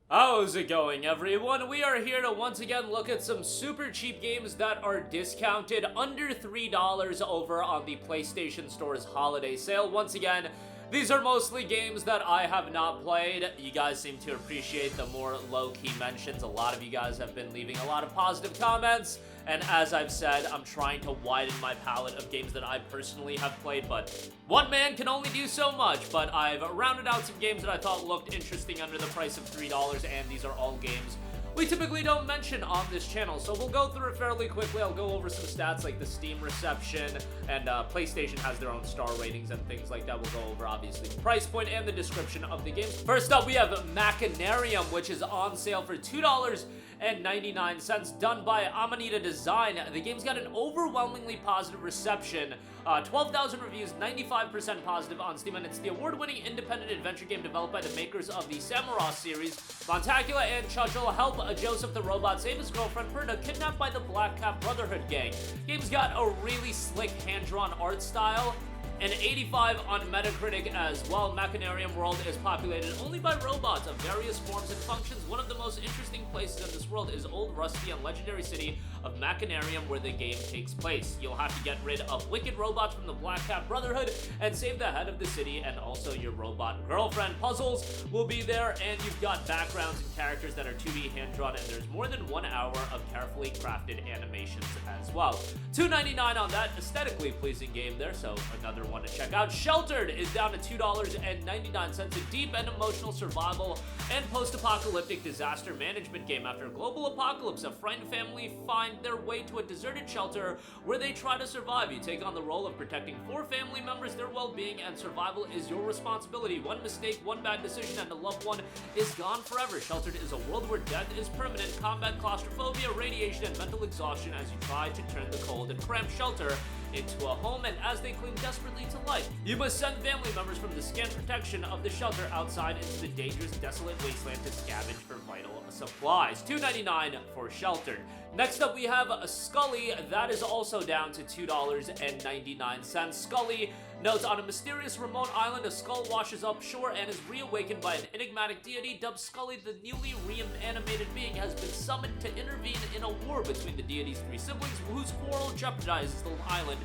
How's it going, everyone? We are here to once again look at some super cheap games that are discounted under $3 over on the PlayStation Store's holiday sale. Once again, these are mostly games that I have not played. You guys seem to appreciate the more low-key mentions. A lot of you guys have been leaving a lot of positive comments. And as I've said, I'm trying to widen my palette of games that I personally have played, but one man can only do so much. But I've rounded out some games that I thought looked interesting under the price of $3, and these are all games we typically don't mention on this channel, so we'll go through it fairly quickly. I'll go over some stats like the Steam reception, and PlayStation has their own star ratings and things like that. We'll go over, obviously, the price point and the description of the games. First up, we have Machinarium, which is on sale for $2.99, done by Amanita Design. The game's got an overwhelmingly positive reception, 12,000 reviews, 95% positive on Steam, and it's the award-winning independent adventure game developed by the makers of the Samurott series. Montacula and Churchill help Joseph the robot save his girlfriend Perda, kidnapped by the Blacksad Brotherhood gang. Game's got a really slick hand-drawn art style, and 85 on Metacritic as well. Machinarium world is populated only by robots of various forms and functions. One of the most interesting places in this world is old, rusty, and legendary city of Machinarium, where the game takes place. You'll have to get rid of wicked robots from the Blacksad Brotherhood and save the head of the city and also your robot girlfriend. Puzzles will be there, and you've got backgrounds and characters that are 2D hand-drawn, and there's more than 1 hour of carefully crafted animations as well. $2.99 on that aesthetically pleasing game there, so another one to check out. Sheltered is down to $2.99, a deep and emotional survival and post-apocalyptic disaster management game. After a global apocalypse, a frightened family find their way to a deserted shelter where they try to survive. You take on the role of protecting 4 family members, their well-being, and survival is your responsibility. One mistake, one bad decision, and a loved one is gone forever. Sheltered is a world where death is permanent. Combat claustrophobia, radiation, and mental exhaustion as you try to turn the cold and cramped shelter into a home, and as they cling desperately to life, you must send family members from the scant protection of the shelter outside into the dangerous, desolate wasteland to scavenge for vital supplies. $2.99 for Sheltered. Next up, we have Skully. That is also down to $2.99. Skully notes, on a mysterious remote island, a skull washes up shore and is reawakened by an enigmatic deity. Dubbed Skully, the newly reanimated being has been summoned to intervene in a war between the deity's 3 siblings, whose quarrel jeopardizes the island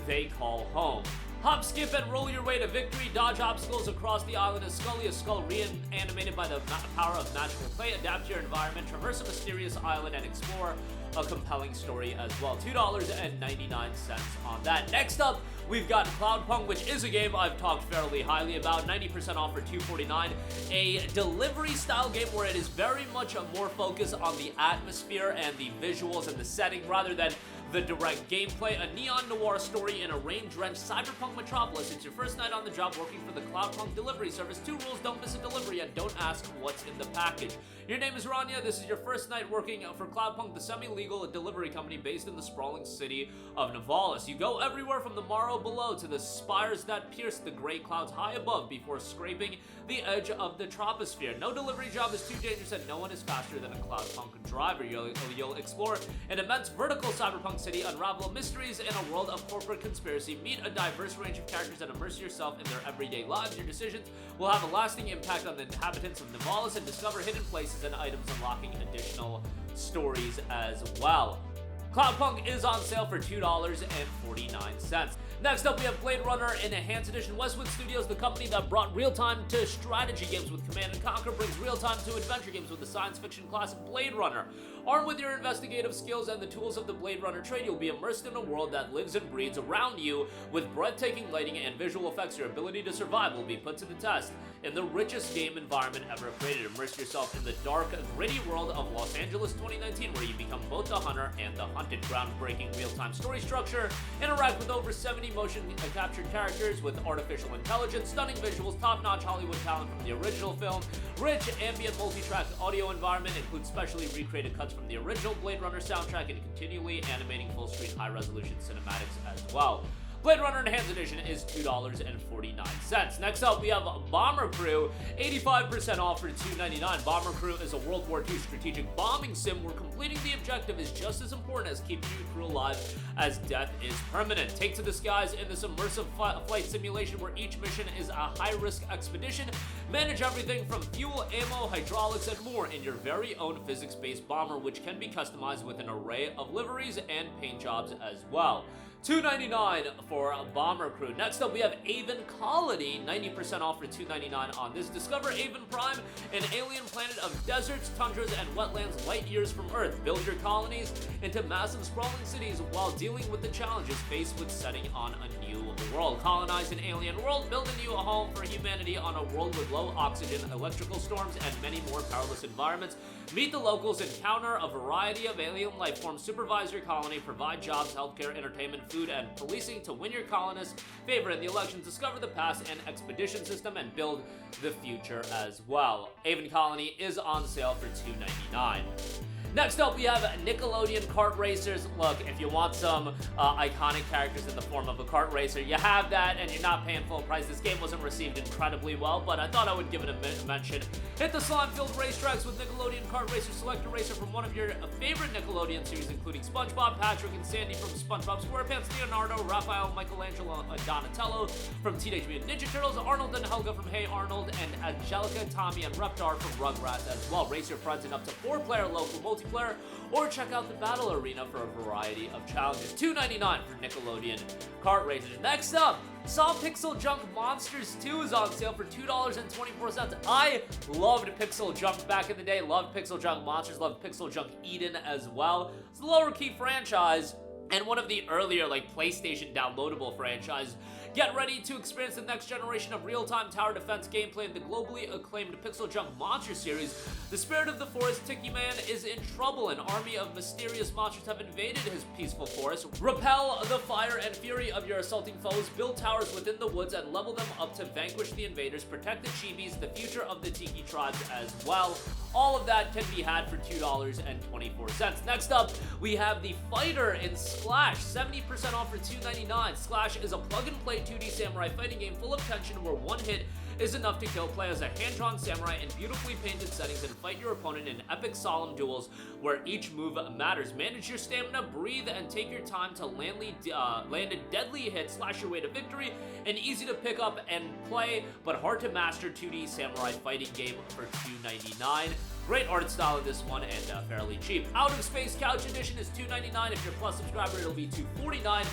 they call home. Hop, skip, and roll your way to victory. Dodge obstacles across the island as Skully, a skull reanimated by the power of magical clay. Adapt to your environment, traverse a mysterious island, and explore a compelling story as well. $2.99 on that. Next up, we've got Cloudpunk, which is a game I've talked fairly highly about. 90% off for $2.49. A delivery-style game where it is very much more focused on the atmosphere and the visuals and the setting rather than the direct gameplay. A neon noir story in a rain-drenched cyberpunk metropolis. It's your first night on the job working for the Cloudpunk delivery service. 2 rules: don't miss a delivery and don't ask what's in the package. Your name is Rania. This is your first night working for Cloudpunk, the semi-legal delivery company based in the sprawling city of Nivalis. You go everywhere from the Morrow below to the spires that pierce the gray clouds high above before scraping the edge of the troposphere. No delivery job is too dangerous, and no one is faster than a Cloudpunk driver. You'll explore an immense vertical cyberpunk city, unravel mysteries in a world of corporate conspiracy, meet a diverse range of characters, and immerse yourself in their everyday lives. Your decisions will have a lasting impact on the inhabitants of Nivalis, and discover hidden places and items, unlocking additional stories as well. Cloudpunk is on sale for $2.49. Next up, we have Blade Runner Enhanced Edition. Westwood Studios, the company that brought real-time to strategy games with Command & Conquer, brings real-time to adventure games with the science fiction classic Blade Runner. Armed with your investigative skills and the tools of the Blade Runner trade, you'll be immersed in a world that lives and breathes around you with breathtaking lighting and visual effects. Your ability to survive will be put to the test in the richest game environment ever created. Immerse yourself in the dark, gritty world of Los Angeles 2019, where you become both the hunter and the hunted. Groundbreaking real-time story structure. Interact with over 70 motion captured characters with artificial intelligence, stunning visuals, top-notch Hollywood talent from the original film. Rich ambient multi-track audio environment includes specially recreated cuts from the original Blade Runner soundtrack and continually animating full-screen high-resolution cinematics as well. Blade Runner Enhanced Edition is $2.49. Next up, we have Bomber Crew, 85% off for $2.99. Bomber Crew is a World War II strategic bombing sim where completing the objective is just as important as keeping your crew alive as death is permanent. Take to the skies in this immersive flight simulation where each mission is a high-risk expedition. Manage everything from fuel, ammo, hydraulics, and more in your very own physics-based bomber, which can be customized with an array of liveries and paint jobs as well. $2.99 for Bomber Crew. Next up, we have Aven Colony, 90% off for $2.99 on this. Discover Aven Prime, an alien planet of deserts, tundras, and wetlands light years from Earth. Build your colonies into massive sprawling cities while dealing with the challenges faced with setting on a new world. Colonize an alien world, build a new home for humanity on a world with low oxygen, electrical storms, and many more powerless environments. Meet the locals, encounter a variety of alien life forms, supervise your colony, provide jobs, healthcare, entertainment, food, and policing to win your colonists' favor in the elections, discover the past and expedition system, and build the future as well. Aven Colony is on sale for $2.99. Next up, we have Nickelodeon kart racers. Look, if you want some iconic characters in the form of a kart racer, you have that, and you're not paying full price. This game wasn't received incredibly well, but I thought I would give it a mention. Hit the slime-filled racetracks with Nickelodeon kart racer. Select a racer from one of your favorite Nickelodeon series, including SpongeBob, Patrick, and Sandy from SpongeBob SquarePants, Leonardo, Raphael, Michelangelo, and Donatello from Teenage Mutant Ninja Turtles, Arnold and Helga from Hey Arnold, and Angelica, Tommy, and Reptar from Rugrats as well. Race your friends in up to 4-player local multiplayer, or check out the battle arena for a variety of challenges. $2.99 for Nickelodeon kart racers. Next up, PixelJunk Monsters 2 is on sale for $2.24. I loved PixelJunk back in the day, loved PixelJunk Monsters, loved PixelJunk Eden as well. It's a lower key franchise and one of the earlier PlayStation downloadable franchise. Get ready to experience the next generation of real-time tower defense gameplay in the globally acclaimed PixelJunk Monster series. The spirit of the forest, Tiki Man, is in trouble. An army of mysterious monsters have invaded his peaceful forest. Repel the fire and fury of your assaulting foes, build towers within the woods, and level them up to vanquish the invaders. Protect the chibis, the future of the Tiki tribes as well. All of that can be had for $2.24. Next up, we have the Fighter in Sclash, 70% off for $2.99. Sclash is a plug-and-play 2D samurai fighting game full of tension where one hit is enough to kill. Play as a hand-drawn samurai in beautifully painted settings and fight your opponent in epic solemn duels where each move matters. Manage your stamina, breathe, and take your time to land a deadly hit. Slash your way to victory. An easy to pick up and play, but hard to master 2D samurai fighting game for $2.99. Great art style in this one and fairly cheap. Out of Space Couch Edition is $2.99. If you're a Plus subscriber, it'll be $2.49.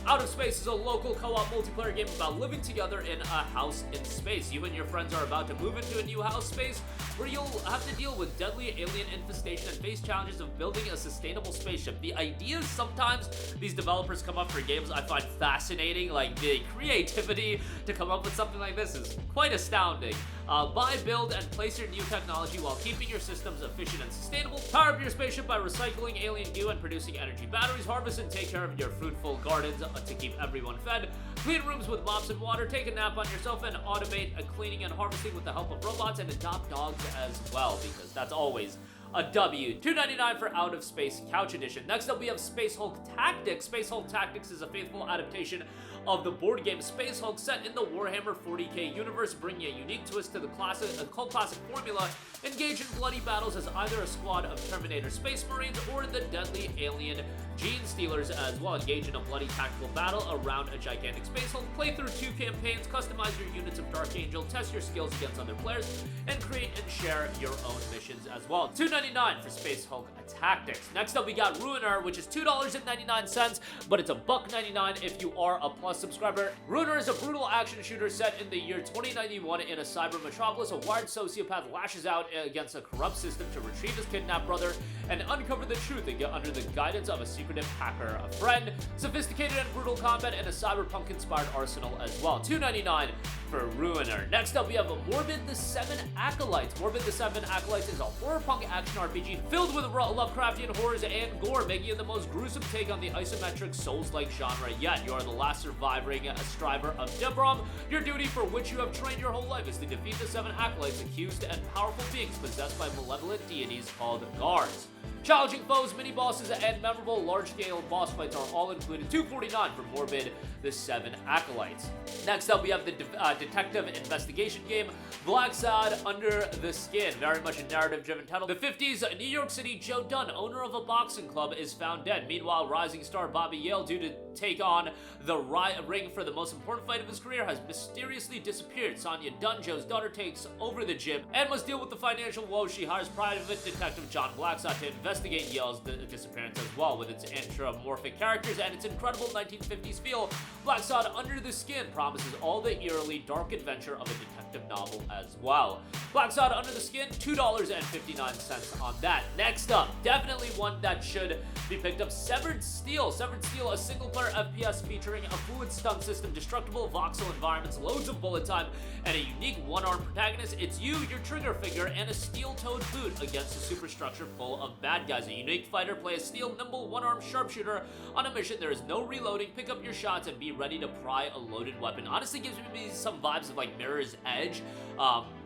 Out of Space is a local co-op multiplayer game about living together in a house in space. You and your friends are about to move into a new house space where you'll have to deal with deadly alien infestation and face challenges of building a sustainable spaceship. The ideas sometimes these developers come up for games I find fascinating. The creativity to come up with something like this is quite astounding. Buy, build, and place your new technology while keeping your systems efficient and sustainable. Power up your spaceship by recycling alien goo and producing energy batteries. Harvest and take care of your fruitful gardens to keep everyone fed. Clean rooms with mops and water. Take a nap on yourself and automate cleaning and harvesting with the help of robots, and adopt dogs as well, because that's always a W. $2.99 for Out of Space Couch Edition. Next up, we have Space Hulk Tactics. Space Hulk Tactics is a faithful adaptation of the board game Space Hulk set in the Warhammer 40k universe, bringing a unique twist to the cult classic formula. Engage in bloody battles as either a squad of Terminator Space Marines or the deadly alien Gene Stealers as well. Engage in a bloody tactical battle around a gigantic Space Hulk. Play through 2 campaigns, customize your units of Dark Angel, test your skills against other players, and create and share your own missions as well. $2.99 for Space Hulk Tactics. Next up, we got Ruiner, which is $2.99, but it's $1.99 if you are a Plus subscriber. Ruiner is a brutal action shooter set in the year 2091 in a cyber metropolis. A wired sociopath lashes out against a corrupt system to retrieve his kidnapped brother and uncover the truth under the guidance of a secretive hacker, a friend, sophisticated and brutal combat, and a cyberpunk-inspired arsenal as well. $2.99 for Ruiner. Next up, we have Morbid the 7 Acolytes. Morbid the 7 Acolytes is a horror punk action RPG filled with Lovecraftian horrors and gore, making it the most gruesome take on the isometric Souls-like genre yet. You are the last surviving striver of Debrom. Your duty, for which you have trained your whole life, is to defeat the 7 Acolytes, accused and powerful beings possessed by malevolent deities called guards. Challenging foes, mini-bosses, and memorable large-scale boss fights are all included. $249 for Morbid, the 7 Acolytes. Next up, we have the detective investigation game, Blacksad Under the Skin. Very much a narrative-driven title. The 50s, New York City Joe Dunn, owner of a boxing club, is found dead. Meanwhile, rising star Bobby Yale, due to take on the ring for the most important fight of his career, has mysteriously disappeared. Sonia Dunn, Joe's daughter, takes over the gym and must deal with the financial woes. She hires private detective John Blacksad to investigate Yale's disappearance as well. With its anthropomorphic characters and its incredible 1950s feel, Blacksad Under the Skin promises all the eerily dark adventure of a detective novel as well. Blacksad Under the Skin, $2.59 on that. Next up, definitely one that should be picked up, Severed Steel. Severed Steel, a single-player FPS featuring a fluid stun system, destructible voxel environments, loads of bullet time, and a unique one-armed protagonist. It's you, your trigger finger, and a steel-toed boot against a superstructure full of bad guys. A unique fighter, play a steel, nimble, one-armed sharpshooter on a mission. There is no reloading. Pick up your shots and be ready to pry a loaded weapon. Honestly, gives me some vibes of like Mirror's Edge,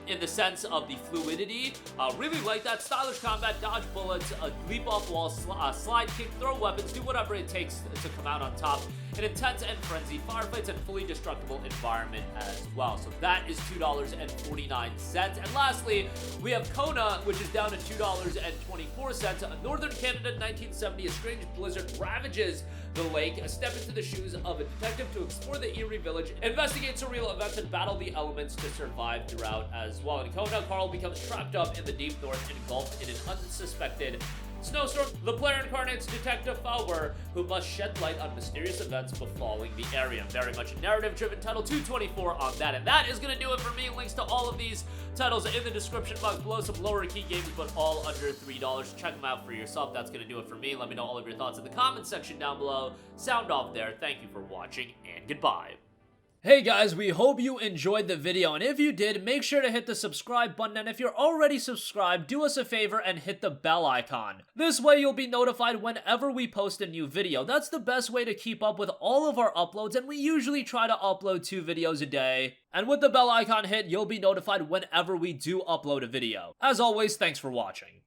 in the sense of the fluidity. Really like that. Stylish combat, dodge bullets, leap off walls, slide, kick, throw weapons, do whatever it takes to come out on top. An intense and frenzied firefights and fully destructible environment as well. So that is $2.49. And lastly, we have Kona, which is down to $2.24. Northern Canada, 1970, a strange blizzard ravages the lake. Step into the shoes of a detective to explore the eerie village, investigate surreal events, and battle the elements to survive throughout as well. In Kona, Carl becomes trapped up in the deep north, engulfed in an unsuspected snowstorm. The player incarnates Detective Fowler, who must shed light on mysterious events befalling the area. Very much a narrative-driven title, $2.24 on that. And that is going to do it for me. Links to all of these titles in the description box below. Some lower key games, but all under $3. Check them out for yourself. That's going to do it for me. Let me know all of your thoughts in the comments section down below. Sound off there. Thank you for watching, and goodbye. Hey guys, we hope you enjoyed the video, and if you did, make sure to hit the subscribe button, and if you're already subscribed, do us a favor and hit the bell icon. This way you'll be notified whenever we post a new video. That's the best way to keep up with all of our uploads, and we usually try to upload 2 videos a day. And with the bell icon hit, you'll be notified whenever we do upload a video. As always, thanks for watching.